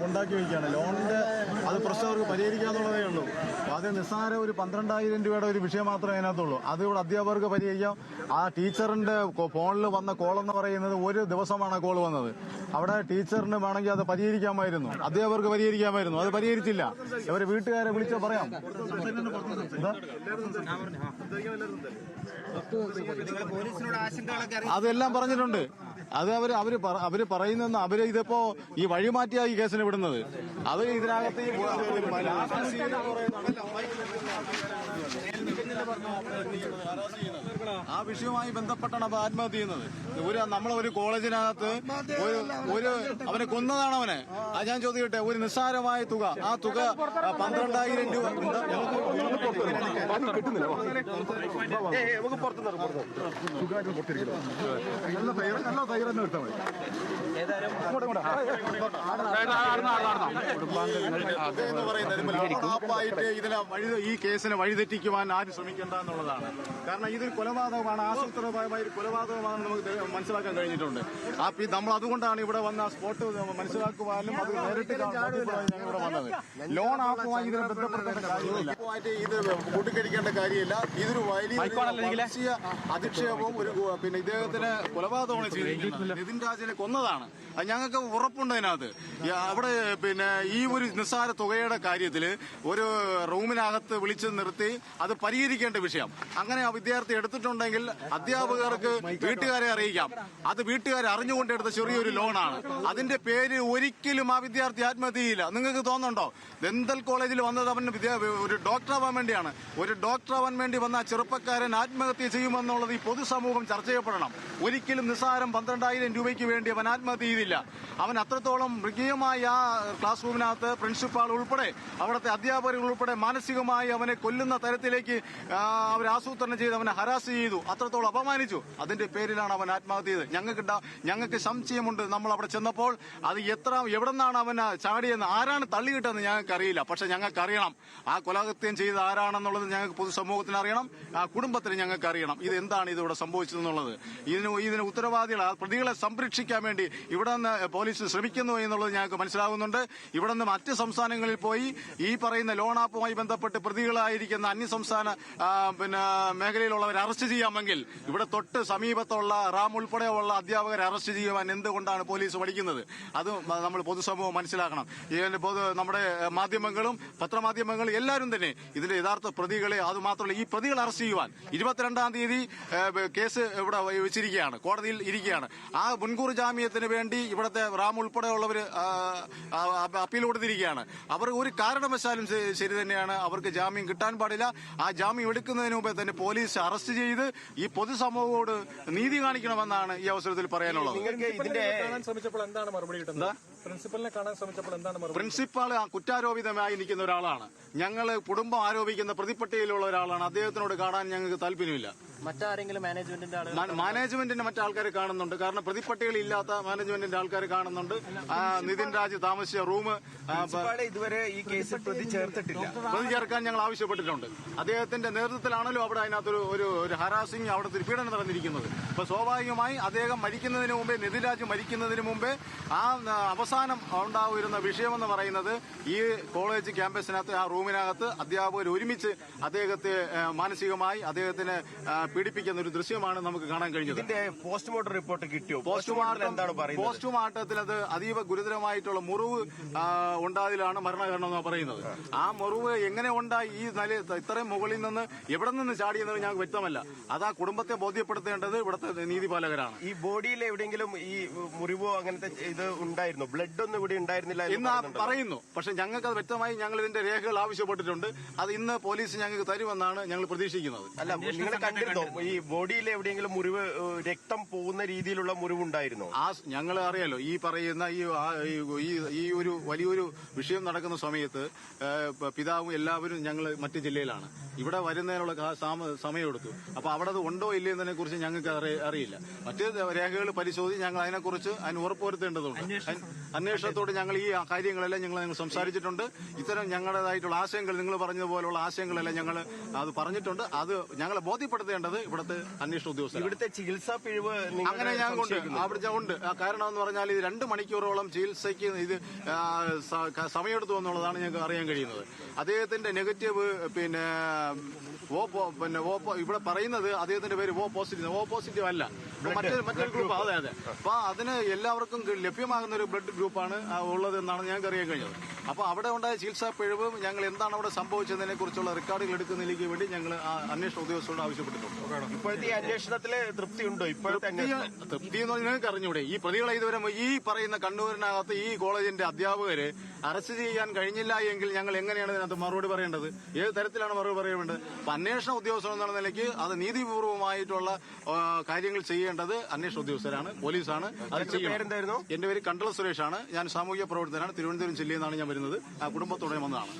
കൊണ്ടാക്കി വയ്ക്കുകയാണ്. ലോണിൻ്റെ അത് പ്രശ്നം അവർക്ക് പരിഹരിക്കാന്നുള്ളതേ ഉള്ളൂ. അപ്പോൾ അത് നിസ്സാര ഒരു 12,000 രൂപയുടെ ഒരു വിഷയം മാത്രമേ അതിനകത്തുള്ളൂ. അത് ഇവിടെ അധ്യാപകർക്ക് പരിഹരിക്കാം. ആ ടീച്ചറിൻ്റെ ഫോണിൽ വന്ന കോളെന്ന് പറയുന്നത് ഒരു ദിവസമാണ് കോൾ വന്നത്. അവിടെ ടീച്ചറിന് വേണമെങ്കിൽ അത് പരിഹരിക്കാമായിരുന്നു, അധ്യാപകർക്ക് പരിഹരിക്കാമായിരുന്നു. അത് പരിഹരിച്ചില്ല. ഇവരെ വീട്ടുകാരെ വിളിച്ചാൽ പറയാം. അതെല്ലാം പറഞ്ഞിട്ടുണ്ട്. അത് അവര് പറയുന്ന ഇതിപ്പോ ഈ വഴിമാറ്റിയാ ഈ കേസിന് വിടുന്നത്. അത് ഇതിനകത്ത് ആ വിഷയവുമായി ബന്ധപ്പെട്ടാണ് അപ്പൊ ആത്മഹത്യ ചെയ്യുന്നത്. നമ്മളൊരു കോളേജിനകത്ത് അവനെ കൊന്നതാണ് അവനെ. അത് ഞാൻ ചോദിക്കട്ടെ, ഒരു നിസ്സാരമായ തുക, ആ തുക 12,000 രൂപ ഈ കേസിനെ വഴിതെറ്റിക്കുവാൻ ആരും ശ്രമിക്കേണ്ട എന്നുള്ളതാണ്. കാരണം ഇതൊരു കൊലപാതകമാണ്, ആസൂത്രിതമായ ഒരു കൊലപാതകമാണെന്ന് നമുക്ക് മനസ്സിലാക്കാൻ കഴിഞ്ഞിട്ടുണ്ട്. നമ്മൾ അതുകൊണ്ടാണ് ഇവിടെ വന്ന സ്പോട്ട് മനസ്സിലാക്കുവാനും അത് നേരിട്ട് ഞങ്ങൾ ഇവിടെ വന്നത്. ലോൺ ആപ്പുമായി ഇതിനെ ബന്ധപ്പെടുത്തേണ്ട കാര്യമില്ല, ഇത് കൂട്ടിക്കഴിക്കേണ്ട കാര്യമില്ല. ഇതൊരു വലിയ അധിക്ഷേപവും പിന്നെ ഇദ്ദേഹത്തിന് കൊലപാതകമാണ് ചെയ്തിരിക്കുന്നത്. നിതിൻ രാജിനെ കൊന്നതാണ്. അത് ഞങ്ങൾക്ക് ഉറപ്പുണ്ട് അതിനകത്ത്. അവിടെ പിന്നെ ഈ ഒരു നിസ്സാര തുകയുടെ കാര്യത്തില് ഒരു റൂമിനകത്ത് വിളിച്ചു നിർത്തി അത് പരിഹരിക്കേണ്ട വിഷയം. അങ്ങനെ ആ വിദ്യാർത്ഥി എടുത്തിട്ടുണ്ടെങ്കിൽ അധ്യാപകർക്ക് വീട്ടുകാരെ അറിയിക്കാം. അത് വീട്ടുകാരെ അറിഞ്ഞുകൊണ്ട് എടുത്ത ചെറിയൊരു ലോണാണ്. അതിന്റെ പേര് ഒരിക്കലും ആ വിദ്യാർത്ഥി ആത്മഹത്യ ചെയ്യില്ല. നിങ്ങൾക്ക് തോന്നുന്നുണ്ടോ? ദന്തൽ കോളേജിൽ വന്നത് അവന് ഒരു ഡോക്ടറാവാൻ വേണ്ടിയാണ്. ഒരു ഡോക്ടറാവാൻ വേണ്ടി വന്ന ചെറുപ്പക്കാരൻ ആത്മഹത്യ ചെയ്യുമെന്നുള്ളത് ഈ പൊതുസമൂഹം ചർച്ച ചെയ്യപ്പെടണം. ഒരിക്കലും നിസ്സാരം 12,000 രൂപയ്ക്ക് വേണ്ടി അവൻ ആത്മഹത്യ ചെയ്തില്ല. അവൻ അത്രത്തോളം മൃഗീയമായി ആ ക്ലാസ് റൂമിനകത്ത് പ്രിൻസിപ്പാൾ ഉൾപ്പെടെ അവിടുത്തെ അധ്യാപകർ ഉൾപ്പെടെ മാനസികമായി അവനെ കൊല്ലുന്ന തരത്തിലേക്ക് അവർ ആസൂത്രണം ചെയ്ത് അവനെ ഹരാസ് ചെയ്തു, അത്രത്തോളം അപമാനിച്ചു. അതിന്റെ പേരിലാണ് അവൻ ആത്മഹത്യ ചെയ്തത്. ഞങ്ങൾക്ക് സംശയമുണ്ട്. നമ്മൾ അവിടെ ചെന്നപ്പോൾ അത് എവിടെ നിന്നാണ് അവൻ ചാടിയെന്ന്, ആരാണ് തള്ളിയിട്ടെന്ന് ഞങ്ങൾക്കറിയില്ല. പക്ഷെ ഞങ്ങൾക്കറിയണം ആ കൊലകൃത്യം ചെയ്ത് ആരാണെന്നുള്ളത്. ഞങ്ങൾക്ക് പൊതുസമൂഹത്തിന് അറിയണം, ആ കുടുംബത്തിന് ഞങ്ങൾക്ക് അറിയണം ഇത് എന്താണ് ഇതിവിടെ സംഭവിച്ചതെന്നുള്ളത്. ഇതിന് ഉത്തരവാദികൾ പ്രതികളെ സംരക്ഷിക്കാൻ വേണ്ടി ഇവിടെ നിന്ന് പോലീസ് ശ്രമിക്കുന്നു എന്നുള്ളത് ഞങ്ങൾക്ക് മനസ്സിലാകുന്നുണ്ട്. ഇവിടെ നിന്ന് മറ്റ് സംസ്ഥാനങ്ങളിൽ പോയി ഈ പറയുന്ന ലോൺ ആപ്പുമായി ബന്ധപ്പെട്ട് പ്രതികളായിരിക്കുന്ന അന്യസംസ്ഥാന മേഖലയിലുള്ളവരെ അറസ്റ്റ് ചെയ്യാമെങ്കിൽ ഇവിടെ തൊട്ട് സമീപത്തുള്ള റാം ഉൾപ്പെടെയുള്ള അധ്യാപകരെ അറസ്റ്റ് ചെയ്യുവാൻ എന്തുകൊണ്ടാണ് പോലീസ് പഠിക്കുന്നത്? അത് നമ്മൾ പൊതുസമൂഹം മനസ്സിലാക്കണം. നമ്മുടെ മാധ്യമങ്ങളും പത്രമാധ്യമങ്ങളും എല്ലാവരും തന്നെ ഇതിന്റെ യഥാർത്ഥ പ്രതികളെ, അതുമാത്രമല്ല ഈ പ്രതികളെ അറസ്റ്റ് ചെയ്യുവാൻ 22-ാം തീയതി കേസ് ഇവിടെ വെച്ചിരിക്കുകയാണ്, കോടതിയിൽ ഇരിക്കുകയാണ്. ആ മുൻകൂർ ജാമ്യത്തിന് വേണ്ടി ഇവിടുത്തെ റാം ഉൾപ്പെടെയുള്ളവർ അപ്പീൽ കൊടുത്തിരിക്കുകയാണ്. അവർ ഒരു കാരണവശാലും ശരി തന്നെയാണ്, അവർക്ക് ജാമ്യം കിട്ടാൻ പാടില്ല. ആ ജാമ്യം എടുക്കുന്നതിന് മുമ്പേ തന്നെ പോലീസ് അറസ്റ്റ് ചെയ്ത് ഈ പൊതുസമൂഹത്തോട് നീതി കാണിക്കണമെന്നാണ് ഈ അവസരത്തിൽ പറയാനുള്ളത്. പ്രിൻസിപ്പാൾ കുറ്റാരോപിതമായി നിൽക്കുന്ന ഒരാളാണ്. ഞങ്ങൾ കുടുംബം ആരോപിക്കുന്ന പ്രതിപ്പട്ടികയിലുള്ള ഒരാളാണ്. അദ്ദേഹത്തിനോട് കാണാൻ ഞങ്ങൾക്ക് താല്പര്യമില്ല. മറ്റാരെങ്കിലും മാനേജ്മെന്റിന്റെ മറ്റാൾക്കാരെ കാണുന്നുണ്ട്. കാരണം പ്രതിപ്പട്ടികൾ ഇല്ലാത്ത മാനേജ്മെന്റിന്റെ ആൾക്കാർ കാണുന്നുണ്ട്. നിതിൻ രാജ് താമസിച്ച റൂം ഇതുവരെ ഈ കേസിൽ പ്രതി ചേർത്തിട്ടില്ല. പ്രതി ചേർക്കാൻ ഞങ്ങൾ ആവശ്യപ്പെട്ടിട്ടുണ്ട്. അദ്ദേഹത്തിന്റെ നേതൃത്വത്തിലാണല്ലോ അവിടെ അതിനകത്തൊരു ഒരു ഹരാസിംഗ്, അവിടുത്തെ പീഡനം നടന്നിരിക്കുന്നത്. അപ്പൊ സ്വാഭാവികമായി അദ്ദേഹം മരിക്കുന്നതിന് മുമ്പേ, നിതിൻ രാജ് മരിക്കുന്നതിന് മുമ്പേ ആ അവസാനം ഉണ്ടാവുന്ന വിഷയമെന്ന് പറയുന്നത് ഈ കോളേജ് ക്യാമ്പസിനകത്ത് ആ റൂമിനകത്ത് അധ്യാപകർ ഒരുമിച്ച് അദ്ദേഹത്തെ മാനസികമായി അദ്ദേഹത്തിന് പീഡിപ്പിക്കുന്ന ഒരു ദൃശ്യമാണ് നമുക്ക് കാണാൻ കഴിഞ്ഞത്. പോസ്റ്റ്മോർട്ടം റിപ്പോർട്ട് കിട്ടിയോ? പോസ്റ്റ്മോർട്ടത്തിൽ അത് അതീവ ഗുരുതരമായിട്ടുള്ള മുറിവ് ഉണ്ടായതിലാണ് മരണകാരണം എന്ന് പറയുന്നത്. ആ മുറിവ് എങ്ങനെ ഉണ്ടായി, ഈ ഇത്രയും മുകളിൽ നിന്ന് എവിടെ നിന്ന് ചാടിയെന്നത് ഞങ്ങൾക്ക് വ്യക്തമല്ല. അത് ആ കുടുംബത്തെ ബോധ്യപ്പെടുത്തേണ്ടത് ഇവിടുത്തെ നീതിപാലകരാണ്. ഈ ബോഡിയിൽ എവിടെയെങ്കിലും ഈ മുറിവോ അങ്ങനത്തെ ഇത് ഉണ്ടായിരുന്നു? ബ്ലഡ് ഒന്നും ഇവിടെ ഉണ്ടായിരുന്നില്ല എന്ന് പറയുന്നു. പക്ഷെ ഞങ്ങൾക്ക് അത് വ്യക്തമായി ഞങ്ങൾ ഇതിന്റെ രേഖകൾ ആവശ്യപ്പെട്ടിട്ടുണ്ട്. അത് ഇന്ന് പോലീസ് ഞങ്ങൾക്ക് തരുമെന്നാണ് ഞങ്ങൾ പ്രതീക്ഷിക്കുന്നത്. അല്ല, നിങ്ങൾ കണ്ടിരുന്നോ ഈ ബോഡിയിൽ എവിടെയെങ്കിലും മുറിവ്, രക്തം പോകുന്ന രീതിയിലുള്ള മുറിവുണ്ടായിരുന്നോ? ഞങ്ങൾ അറിയാലോ, ഈ പറയുന്ന ഈ ഒരു വലിയൊരു വിഷയം നടക്കുന്ന സമയത്ത് പിതാവും എല്ലാവരും ഞങ്ങൾ മറ്റു ജില്ലയിലാണ്. ഇവിടെ വരുന്നതിനുള്ള സമയമെടുത്തു. അപ്പൊ അവിടെ അത് ഉണ്ടോ ഇല്ലേ എന്നതിനെ കുറിച്ച് ഞങ്ങൾക്ക് അറിയില്ല. മറ്റ് രേഖകൾ പരിശോധിച്ച് ഞങ്ങൾ അതിനെക്കുറിച്ച് ഉറപ്പുവരുത്തേണ്ടതുണ്ട്. അന്വേഷണത്തോട് ഞങ്ങൾ ഈ കാര്യങ്ങളെല്ലാം ഞങ്ങൾ സംസാരിച്ചിട്ടുണ്ട്. ഇത്തരം ഞങ്ങളുടേതായിട്ടുള്ള ആശയങ്ങൾ, നിങ്ങൾ പറഞ്ഞതുപോലുള്ള ആശയങ്ങളെല്ലാം ഞങ്ങൾ അത് പറഞ്ഞിട്ടുണ്ട്. അത് ഞങ്ങളെ ബോധ്യപ്പെടുത്തേണ്ടത് ചെയ്യേണ്ടത് ഇവിടുത്തെ അന്വേഷണ ഉദ്യോഗസ്ഥർ. ഇവിടുത്തെ ചികിത്സാ പിഴവ് അങ്ങനെ ഞാൻ കൊണ്ട് അവിടെ ഉണ്ട്. കാരണം എന്ന് പറഞ്ഞാൽ ഇത് 2 മണിക്കൂറോളം ചികിത്സയ്ക്ക് ഇത് സമയമെടുത്തു എന്നുള്ളതാണ് ഞങ്ങൾക്ക് അറിയാൻ കഴിയുന്നത്. അദ്ദേഹത്തിന്റെ നെഗറ്റീവ് പിന്നെ ഇവിടെ പറയുന്നത് അദ്ദേഹത്തിന്റെ പേര് ഓ പോസിറ്റീവ് അല്ല, മറ്റൊരു ഗ്രൂപ്പ്. അതെ. അപ്പൊ അതിന് എല്ലാവർക്കും ലഭ്യമാകുന്ന ഒരു ബ്ലഡ് ഗ്രൂപ്പാണ് ഉള്ളത് എന്നാണ് ഞങ്ങൾക്ക് അറിയാൻ കഴിഞ്ഞത്. അപ്പൊ അവിടെ ഉണ്ടായ ചികിത്സാ പിഴവ് ഞങ്ങൾ എന്താണ് അവിടെ സംഭവിച്ചതിനെ കുറിച്ചുള്ള റെക്കോർഡുകൾ എടുക്കുന്നതിലേക്ക് വേണ്ടി ഞങ്ങൾ അന്വേഷണ ഉദ്യോഗസ്ഥരോട് ആവശ്യപ്പെട്ടിട്ടുണ്ട്. ഇപ്പോഴത്തെ അന്വേഷണത്തില് തൃപ്തിയുണ്ടോ? ഇപ്പോഴത്തെ തൃപ്തി എന്ന് പറഞ്ഞാൽ നിങ്ങൾക്ക് അറിഞ്ഞൂടെ, ഈ പ്രതികളെ ഇതുവരെ ഈ പറയുന്ന കണ്ണൂരിനകത്ത് ഈ കോളേജിന്റെ അധ്യാപകരെ അറസ്റ്റ് ചെയ്യാൻ കഴിഞ്ഞില്ല എങ്കിൽ ഞങ്ങൾ എങ്ങനെയാണ് ഇതിനകത്ത് മറുപടി പറയേണ്ടത്? ഏത് തരത്തിലാണ് മറുപടി പറയേണ്ടത്? അപ്പൊ അന്വേഷണ ഉദ്യോഗസ്ഥർ എന്നുള്ള നിലയ്ക്ക് അത് നീതിപൂർവമായിട്ടുള്ള കാര്യങ്ങൾ ചെയ്യേണ്ടത് അന്വേഷണ ഉദ്യോഗസ്ഥരാണ്, പോലീസാണ്. അത് പേരെന്തായിരുന്നു? എന്റെ പേര് കണ്ടള സുരേഷാണ്. ഞാൻ സാമൂഹ്യ പ്രവർത്തകനാണ്. തിരുവനന്തപുരം ജില്ലയിൽ നിന്നാണ് ഞാൻ വരുന്നത്. ആ കുടുംബത്തോടെ വന്നതാണ്.